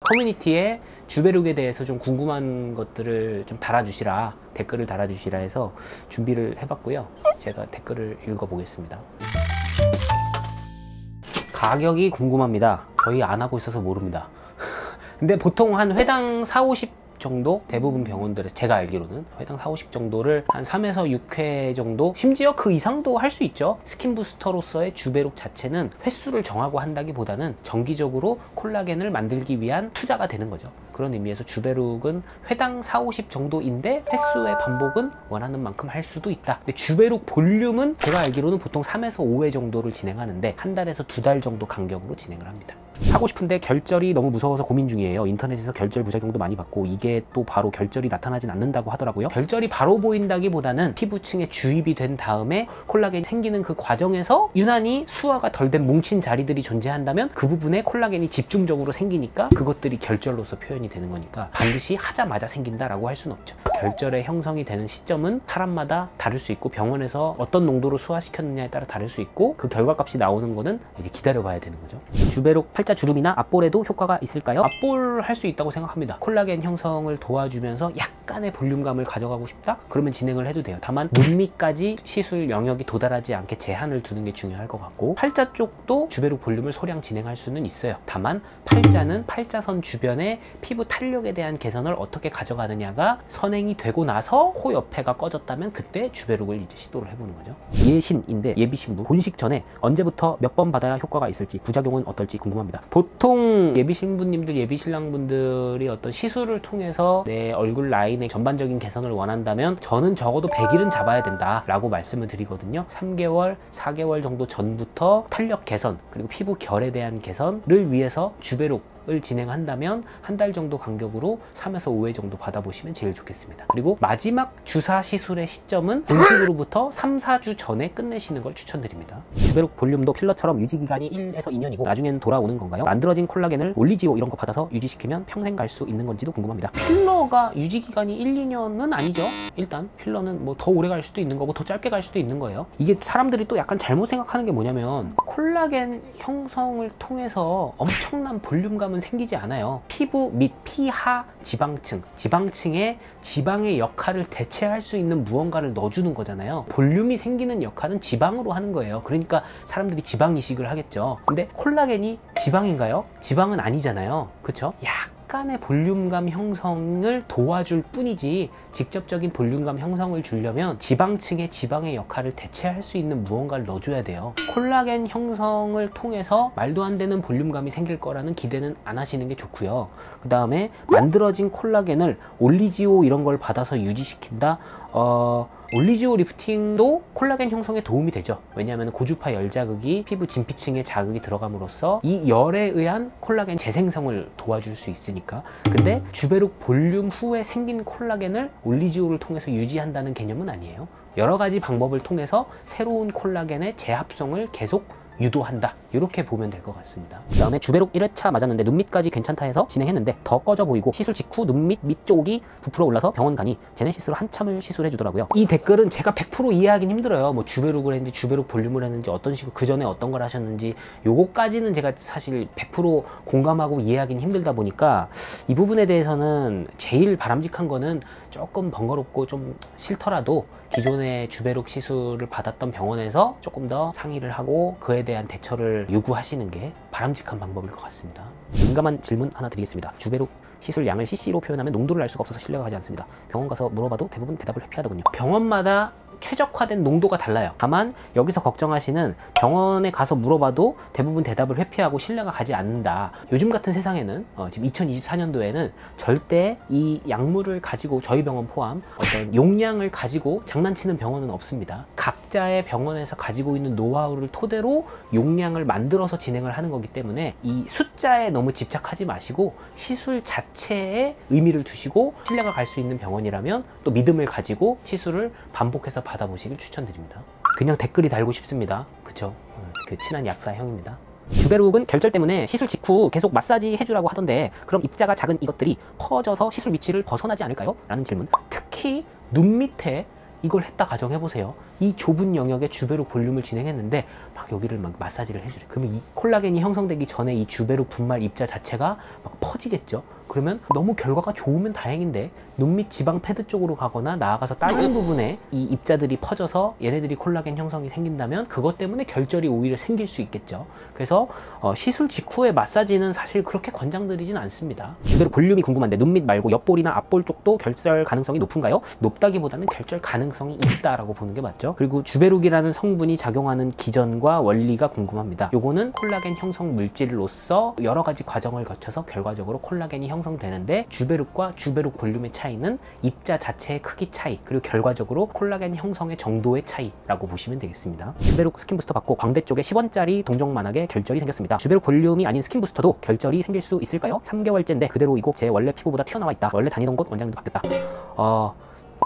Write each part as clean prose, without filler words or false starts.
커뮤니티에 주베룩에 대해서 좀 궁금한 것들을 좀 달아주시라, 댓글을 달아주시라 해서 준비를 해봤고요. 제가 댓글을 읽어보겠습니다. 가격이 궁금합니다. 저희 안 하고 있어서 모릅니다. 근데 보통 한 회당 4-50 정도? 대부분 병원들에서 제가 알기로는 회당 4-50 정도를 한 3에서 6회 정도, 심지어 그 이상도 할 수 있죠. 스킨 부스터로서의 주베룩 자체는 횟수를 정하고 한다기보다는 정기적으로 콜라겐을 만들기 위한 투자가 되는 거죠. 그런 의미에서 주베룩은 회당 4-50 정도인데 횟수의 반복은 원하는 만큼 할 수도 있다. 근데 주베룩 볼륨은 제가 알기로는 보통 3에서 5회 정도를 진행하는데 한 달에서 2달 정도 간격으로 진행을 합니다. 하고 싶은데 결절이 너무 무서워서 고민 중이에요. 인터넷에서 결절 부작용도 많이 받고 이게 또 바로 결절이 나타나진 않는다고 하더라고요. 결절이 바로 보인다기보다는 피부층에 주입이 된 다음에 콜라겐이 생기는 그 과정에서 유난히 수화가 덜 된 뭉친 자리들이 존재한다면 그 부분에 콜라겐이 집중적으로 생기니까 그것들이 결절로서 표현이 되는 거니까 반드시 하자마자 생긴다라고 할 수는 없죠. 결절의 형성이 되는 시점은 사람마다 다를 수 있고 병원에서 어떤 농도로 수화시켰느냐에 따라 다를 수 있고 그 결과값이 나오는 거는 이제 기다려 봐야 되는 거죠. 주베룩 팔자 주름이나 앞볼에도 효과가 있을까요? 앞볼 할 수 있다고 생각합니다. 콜라겐 형성을 도와주면서 약간의 볼륨감을 가져가고 싶다? 그러면 진행을 해도 돼요. 다만 눈 밑까지 시술 영역이 도달하지 않게 제한을 두는 게 중요할 것 같고 팔자 쪽도 주베룩 볼륨을 소량 진행할 수는 있어요. 다만 팔자는 팔자선 주변의 피부 탄력에 대한 개선을 어떻게 가져가느냐가 선행이 되고 나서 코 옆에가 꺼졌다면 그때 주베룩을 이제 시도를 해보는 거죠. 예신인데 예비신부 본식 전에 언제부터 몇 번 받아야 효과가 있을지 부작용은 어떨지 궁금합니다. 보통 예비신부님들, 예비신랑분들이 어떤 시술을 통해서 내 얼굴 라인의 전반적인 개선을 원한다면 저는 적어도 100일은 잡아야 된다 라고 말씀을 드리거든요. 3개월, 4개월 정도 전부터 탄력 개선 그리고 피부 결에 대한 개선을 위해서 주베룩 을 진행한다면 한 달 정도 간격으로 3에서 5회 정도 받아보시면 제일 좋겠습니다. 그리고 마지막 주사 시술의 시점은 본식으로부터 3-4주 전에 끝내시는 걸 추천드립니다. 주베룩 볼륨도 필러처럼 유지기간이 1에서 2년이고 나중에는 돌아오는 건가요? 만들어진 콜라겐을 올리지오 이런 거 받아서 유지시키면 평생 갈 수 있는 건지도 궁금합니다. 필러가 유지기간이 1-2년은 아니죠. 일단 필러는 뭐 더 오래 갈 수도 있는 거고 더 짧게 갈 수도 있는 거예요. 이게 사람들이 또 약간 잘못 생각하는 게 뭐냐면 콜라겐 형성을 통해서 엄청난 볼륨감은 생기지 않아요. 피부 및 피하 지방층, 지방층에 지방의 역할을 대체할 수 있는 무언가를 넣어주는 거잖아요. 볼륨이 생기는 역할은 지방으로 하는 거예요. 그러니까 사람들이 지방 이식을 하겠죠. 근데 콜라겐이 지방인가요? 지방은 아니잖아요. 그쵸? 약간의 볼륨감 형성을 도와줄 뿐이지 직접적인 볼륨감 형성을 주려면 지방층의 지방의 역할을 대체할 수 있는 무언가를 넣어줘야 돼요. 콜라겐 형성을 통해서 말도 안 되는 볼륨감이 생길 거라는 기대는 안 하시는 게 좋고요. 그 다음에 만들어진 콜라겐을 올리지오 이런 걸 받아서 유지시킨다? 올리지오 리프팅도 콜라겐 형성에 도움이 되죠. 왜냐하면 고주파 열 자극이 피부 진피층에 자극이 들어감으로써 이 열에 의한 콜라겐 재생성을 도와줄 수 있으니까. 근데 주베룩 볼륨 후에 생긴 콜라겐을 올리지오를 통해서 유지한다는 개념은 아니에요. 여러 가지 방법을 통해서 새로운 콜라겐의 재합성을 계속 유도한다, 이렇게 보면 될 것 같습니다. 그 다음에 주베룩 1회차 맞았는데 눈밑까지 괜찮다 해서 진행했는데 더 꺼져 보이고 시술 직후 눈밑 밑쪽이 부풀어 올라서 병원 가니 제네시스로 한참을 시술해 주더라고요. 이 댓글은 제가 100% 이해하긴 힘들어요. 뭐 주베룩을 했는지 주베룩 볼륨을 했는지 어떤 식으로 그 전에 어떤 걸 하셨는지 요거까지는 제가 사실 100% 공감하고 이해하긴 힘들다 보니까 이 부분에 대해서는 제일 바람직한 거는 조금 번거롭고 좀 싫더라도 기존의 주베룩 시술을 받았던 병원에서 조금 더 상의를 하고 그에 대한 대처를 요구하시는 게 바람직한 방법일 것 같습니다. 민감한 질문 하나 드리겠습니다. 주베룩 시술 양을 cc로 표현하면 농도를 알 수가 없어서 신뢰가 가지 않습니다. 병원 가서 물어봐도 대부분 대답을 회피하더군요. 병원마다 최적화된 농도가 달라요. 다만 여기서 걱정하시는 병원에 가서 물어봐도 대부분 대답을 회피하고 신뢰가 가지 않는다. 요즘 같은 세상에는 지금 2024년도에는 절대 이 약물을 가지고 저희 병원 포함 어떤 용량을 가지고 장난치는 병원은 없습니다. 각자의 병원에서 가지고 있는 노하우를 토대로 용량을 만들어서 진행을 하는 거기 때문에 이 숫자에 너무 집착하지 마시고 시술 자체에 의미를 두시고 신뢰가 갈 수 있는 병원이라면 또 믿음을 가지고 시술을 반복해서 받아보시길 추천드립니다. 그냥 댓글이 달고 싶습니다. 그쵸? 그 친한 약사 형입니다. 주베룩은 결절 때문에 시술 직후 계속 마사지 해주라고 하던데 그럼 입자가 작은 이것들이 퍼져서 시술 위치를 벗어나지 않을까요? 라는 질문. 특히 눈 밑에 이걸 했다 가정해보세요. 이 좁은 영역에 주베룩 볼륨을 진행했는데 막 여기를 막 마사지를 해주래. 그러면 이 콜라겐이 형성되기 전에 이 주베룩 분말 입자 자체가 막 퍼지겠죠. 그러면 너무 결과가 좋으면 다행인데 눈 밑 지방 패드 쪽으로 가거나 나아가서 다른 부분에 이 입자들이 퍼져서 얘네들이 콜라겐 형성이 생긴다면 그것 때문에 결절이 오히려 생길 수 있겠죠. 그래서 시술 직후의 마사지는 사실 그렇게 권장드리진 않습니다. 주베룩 볼륨이 궁금한데 눈 밑 말고 옆볼이나 앞볼 쪽도 결절 가능성이 높은가요? 높다기보다는 결절 가능성이 있다라고 보는 게 맞죠. 그리고 주베룩이라는 성분이 작용하는 기전과 원리가 궁금합니다. 요거는 콜라겐 형성 물질로서 여러 가지 과정을 거쳐서 결과적으로 콜라겐이 형성되는데 주베룩과 주베룩 볼륨의 차이는 입자 자체의 크기 차이, 그리고 결과적으로 콜라겐 형성의 정도의 차이라고 보시면 되겠습니다. 주베룩 스킨 부스터 받고 광대 쪽에 10원짜리 동정만하게 결절이 생겼습니다. 주베룩 볼륨이 아닌 스킨 부스터도 결절이 생길 수 있을까요? 3개월째인데 그대로 이고 제 원래 피부보다 튀어나와 있다. 원래 다니던 곳 원장님도 바뀌었다.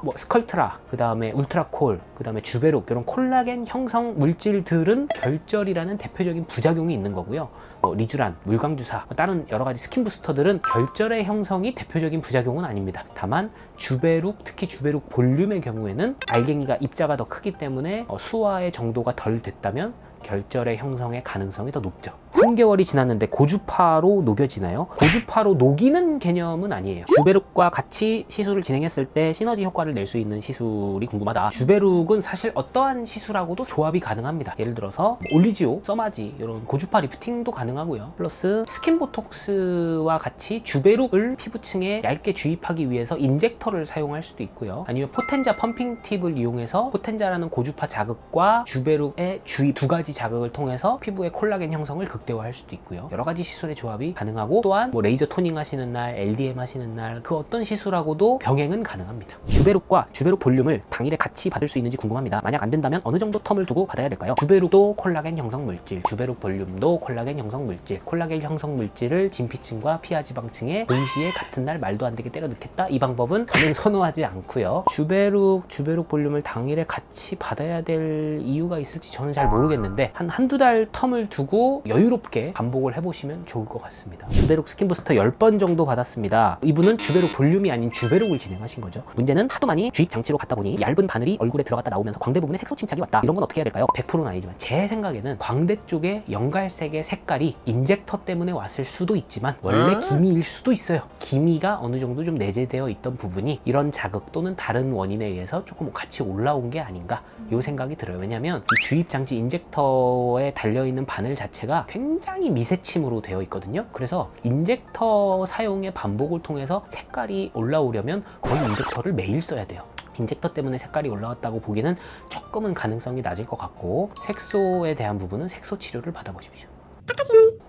뭐 스컬트라, 그 다음에 울트라콜, 그 다음에 주베룩, 이런 콜라겐 형성 물질들은 결절이라는 대표적인 부작용이 있는 거고요. 뭐 리쥬란, 물광주사, 다른 여러 가지 스킨 부스터들은 결절의 형성이 대표적인 부작용은 아닙니다. 다만 주베룩, 특히 주베룩 볼륨의 경우에는 알갱이가 입자가 더 크기 때문에 수화의 정도가 덜 됐다면 결절의 형성의 가능성이 더 높죠. 3개월이 지났는데 고주파로 녹여지나요? 고주파로 녹이는 개념은 아니에요. 주베룩과 같이 시술을 진행했을 때 시너지 효과를 낼 수 있는 시술이 궁금하다. 주베룩은 사실 어떠한 시술하고도 조합이 가능합니다. 예를 들어서 올리지오, 써마지, 이런 고주파 리프팅도 가능하고요. 플러스 스킨보톡스와 같이 주베룩을 피부층에 얇게 주입하기 위해서 인젝터를 사용할 수도 있고요. 아니면 포텐자 펌핑 팁을 이용해서 포텐자라는 고주파 자극과 주베룩의 주입 두 가지 자극을 통해서 피부의 콜라겐 형성을 극대화할 수도 있고요. 여러 가지 시술의 조합이 가능하고, 또한 뭐 레이저 토닝 하시는 날, LDM 하시는 날, 그 어떤 시술하고도 병행은 가능합니다. 주베룩과 주베룩 볼륨을 당일에 같이 받을 수 있는지 궁금합니다. 만약 안 된다면 어느 정도 텀을 두고 받아야 될까요? 주베룩도 콜라겐 형성 물질, 주베룩 볼륨도 콜라겐 형성 물질, 콜라겐 형성 물질을 진피층과 피하지방층에 동시에 같은 날 말도 안 되게 때려 넣겠다? 이 방법은 저는 선호하지 않고요. 주베룩 볼륨을 당일에 같이 받아야 될 이유가 있을지 저는 잘 모르겠는데 한두 달 텀을 두고 여유롭게 반복을 해보시면 좋을 것 같습니다. 주베룩 스킨 부스터 10번 정도 받았습니다. 이분은 주베룩 볼륨이 아닌 주베룩을 진행하신 거죠. 문제는 하도 많이 주입 장치로 갔다 보니 얇은 바늘이 얼굴에 들어갔다 나오면서 광대 부분에 색소 침착이 왔다. 이런 건 어떻게 해야 될까요? 100%는 아니지만 제 생각에는 광대 쪽에 연갈색의 색깔이 인젝터 때문에 왔을 수도 있지만 원래 기미일 수도 있어요. 기미가 어느 정도 좀 내재되어 있던 부분이 이런 자극 또는 다른 원인에 의해서 조금 같이 올라온 게 아닌가, 이 생각이 들어요. 왜냐면 이 주입 장치 인젝터에 달려있는 바늘 자체가 굉장히 미세침으로 되어 있거든요. 그래서 인젝터 사용의 반복을 통해서 색깔이 올라오려면 거의 인젝터를 매일 써야 돼요. 인젝터 때문에 색깔이 올라왔다고 보기는 조금은 가능성이 낮을 것 같고, 색소에 대한 부분은 색소 치료를 받아보십시오.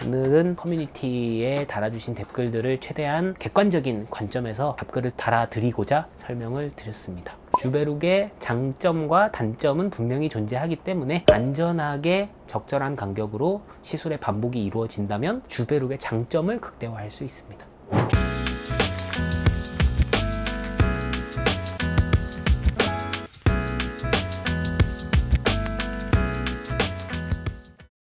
오늘은 커뮤니티에 달아주신 댓글들을 최대한 객관적인 관점에서 답글을 달아드리고자 설명을 드렸습니다. 주베룩의 장점과 단점은 분명히 존재하기 때문에 안전하게 적절한 간격으로 시술의 반복이 이루어진다면 주베룩의 장점을 극대화할 수 있습니다.